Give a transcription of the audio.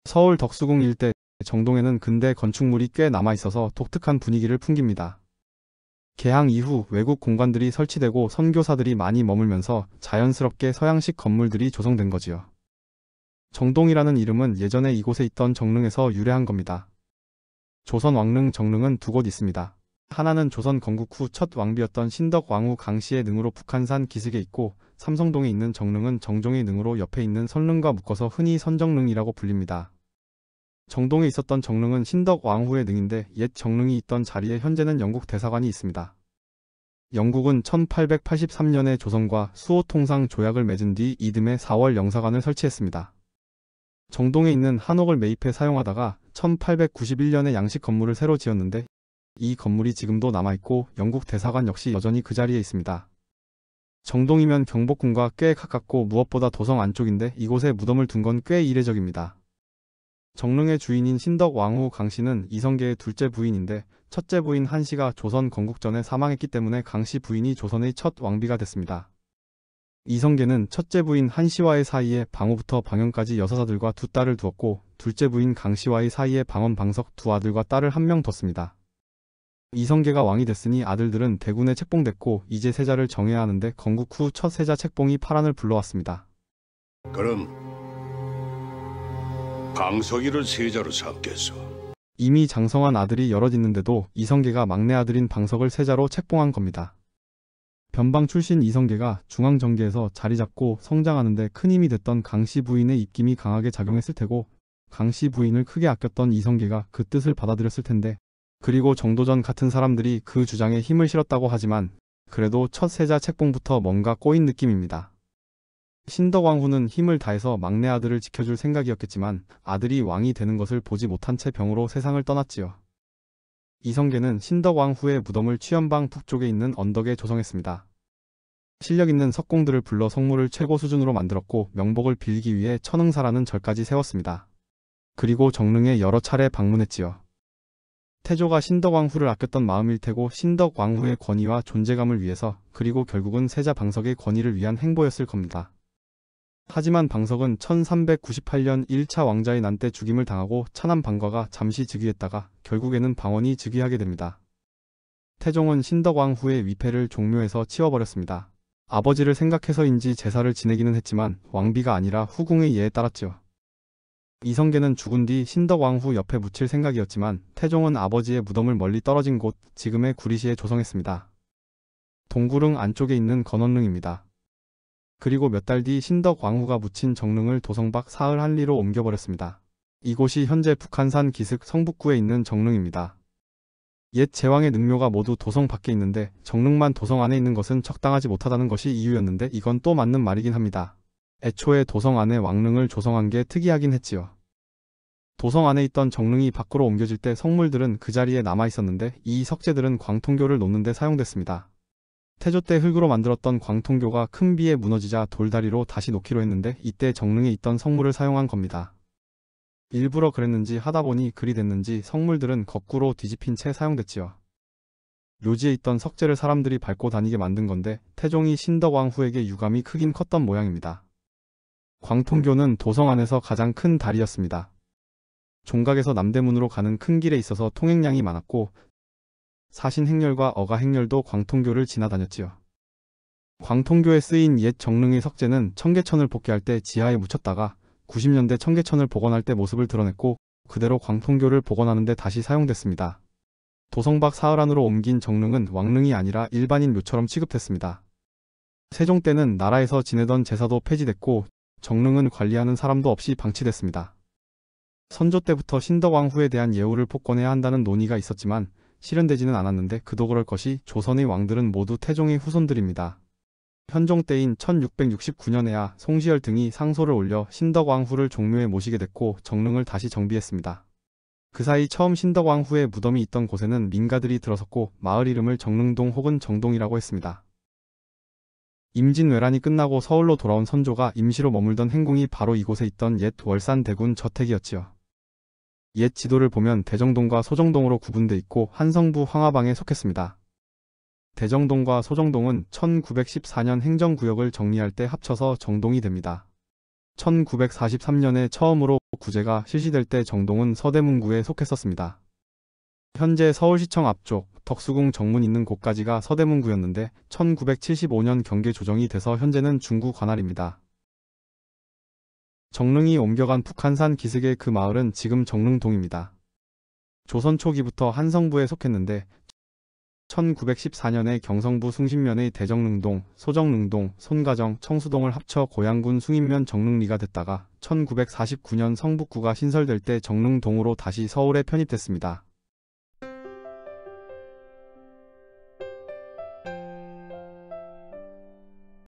서울 덕수궁 일대 정동에는 근대 건축물이 꽤 남아있어서 독특한 분위기를 풍깁니다. 개항 이후 외국 공관들이 설치되고 선교사들이 많이 머물면서 자연스럽게 서양식 건물들이 조성된 거지요. 정동이라는 이름은 예전에 이곳에 있던 정릉에서 유래한 겁니다. 조선 왕릉 정릉은 두 곳 있습니다. 하나는 조선 건국 후 첫 왕비였던 신덕왕후 강씨의 능으로 북한산 기슭에 있고, 삼성동에 있는 정릉은 정종의 능으로 옆에 있는 선릉과 묶어서 흔히 선정릉이라고 불립니다. 정동에 있었던 정릉은 신덕왕후의 능인데 옛 정릉이 있던 자리에 현재는 영국 대사관이 있습니다. 영국은 1883년에 조선과 수호통상 조약을 맺은 뒤 이듬해 4월 영사관을 설치했습니다. 정동에 있는 한옥을 매입해 사용하다가 1891년에 양식 건물을 새로 지었는데, 이 건물이 지금도 남아있고 영국 대사관 역시 여전히 그 자리에 있습니다. 정동이면 경복궁과 꽤 가깝고 무엇보다 도성 안쪽인데 이곳에 무덤을 둔 건 꽤 이례적입니다. 정릉의 주인인 신덕왕후 강씨는 이성계의 둘째 부인인데, 첫째 부인 한씨가 조선 건국 전에 사망했기 때문에 강씨 부인이 조선의 첫 왕비가 됐습니다. 이성계는 첫째 부인 한씨와의 사이에 방호부터 방현까지 6아들과 2딸을 두었고, 둘째 부인 강씨와의 사이에 방원 방석 2아들과 딸을 1명 뒀습니다. 이성계가 왕이 됐으니 아들들은 대군에 책봉됐고 이제 세자를 정해야 하는데, 건국 후 첫 세자 책봉이 파란을 불러왔습니다. 그럼 방석이를 세자로 삼겠소. 이미 장성한 아들이 여럿 있는데도 이성계가 막내 아들인 방석을 세자로 책봉한 겁니다. 변방 출신 이성계가 중앙정계에서 자리 잡고 성장하는데 큰 힘이 됐던 강씨 부인의 입김이 강하게 작용했을 테고, 강씨 부인을 크게 아꼈던 이성계가 그 뜻을 받아들였을 텐데, 그리고 정도전 같은 사람들이 그 주장에 힘을 실었다고 하지만 그래도 첫 세자 책봉부터 뭔가 꼬인 느낌입니다. 신덕왕후는 힘을 다해서 막내 아들을 지켜줄 생각이었겠지만 아들이 왕이 되는 것을 보지 못한 채 병으로 세상을 떠났지요. 이성계는 신덕왕후의 무덤을 취연방 북쪽에 있는 언덕에 조성했습니다. 실력 있는 석공들을 불러 성물을 최고 수준으로 만들었고, 명복을 빌기 위해 천흥사라는 절까지 세웠습니다. 그리고 정릉에 여러 차례 방문했지요. 태조가 신덕왕후를 아꼈던 마음일 테고 신덕왕후의 권위와 존재감을 위해서, 그리고 결국은 세자 방석의 권위를 위한 행보였을 겁니다. 하지만 방석은 1398년 1차 왕자의 난 때 죽임을 당하고 차남 방과가 잠시 즉위했다가 결국에는 방원이 즉위하게 됩니다. 태종은 신덕왕후의 위패를 종묘에서 치워버렸습니다. 아버지를 생각해서인지 제사를 지내기는 했지만 왕비가 아니라 후궁의 예에 따랐죠. 이성계는 죽은 뒤 신덕왕후 옆에 묻힐 생각이었지만 태종은 아버지의 무덤을 멀리 떨어진 곳, 지금의 구리시에 조성했습니다. 동구릉 안쪽에 있는 건원릉입니다. 그리고 몇 달 뒤 신덕왕후가 묻힌 정릉을 도성 밖 사흘 한리로 옮겨버렸습니다. 이곳이 현재 북한산 기슭 성북구에 있는 정릉입니다. 옛 제왕의 능묘가 모두 도성 밖에 있는데 정릉만 도성 안에 있는 것은 적당하지 못하다는 것이 이유였는데, 이건 또 맞는 말이긴 합니다. 애초에 도성 안에 왕릉을 조성한 게 특이하긴 했지요. 도성 안에 있던 정릉이 밖으로 옮겨질 때 성물들은 그 자리에 남아있었는데, 이 석재들은 광통교를 놓는 데 사용됐습니다. 태조 때 흙으로 만들었던 광통교가 큰 비에 무너지자 돌다리로 다시 놓기로 했는데, 이때 정릉에 있던 성물을 사용한 겁니다. 일부러 그랬는지 하다보니 그리 됐는지 성물들은 거꾸로 뒤집힌 채 사용됐지요. 묘지에 있던 석재를 사람들이 밟고 다니게 만든 건데, 태종이 신덕왕후에게 유감이 크긴 컸던 모양입니다. 광통교는 도성 안에서 가장 큰 다리였습니다. 종각에서 남대문으로 가는 큰 길에 있어서 통행량이 많았고, 사신 행렬과 어가 행렬도 광통교를 지나다녔지요. 광통교에 쓰인 옛 정릉의 석재는 청계천을 복개할 때 지하에 묻혔다가 90년대 청계천을 복원할 때 모습을 드러냈고, 그대로 광통교를 복원하는 데 다시 사용됐습니다. 도성 밖 사흘 안으로 옮긴 정릉은 왕릉이 아니라 일반인 묘처럼 취급됐습니다. 세종 때는 나라에서 지내던 제사도 폐지됐고 정릉은 관리하는 사람도 없이 방치됐습니다. 선조 때부터 신덕왕후에 대한 예우를 복권해야 한다는 논의가 있었지만 실현되지는 않았는데, 그도 그럴 것이 조선의 왕들은 모두 태종의 후손들입니다. 현종 때인 1669년에야 송시열 등이 상소를 올려 신덕왕후를 종묘에 모시게 됐고 정릉을 다시 정비했습니다. 그 사이 처음 신덕왕후의 무덤이 있던 곳에는 민가들이 들어섰고 마을 이름을 정릉동 혹은 정동이라고 했습니다. 임진왜란이 끝나고 서울로 돌아온 선조가 임시로 머물던 행궁이 바로 이곳에 있던 옛 월산대군 저택이었지요. 옛 지도를 보면 대정동과 소정동으로 구분돼 있고 한성부 황하방에 속했습니다. 대정동과 소정동은 1914년 행정구역을 정리할 때 합쳐서 정동이 됩니다. 1943년에 처음으로 구제가 실시될 때 정동은 서대문구에 속했었습니다. 현재 서울시청 앞쪽 덕수궁 정문 있는 곳까지가 서대문구였는데 1975년 경계 조정이 돼서 현재는 중구 관할입니다. 정릉이 옮겨간 북한산 기슭의 그 마을은 지금 정릉동입니다. 조선 초기부터 한성부에 속했는데 1914년에 경성부 숭신면의 대정릉동, 소정릉동, 손가정, 청수동을 합쳐 고양군 숭인면 정릉리가 됐다가 1949년 성북구가 신설될 때 정릉동으로 다시 서울에 편입됐습니다.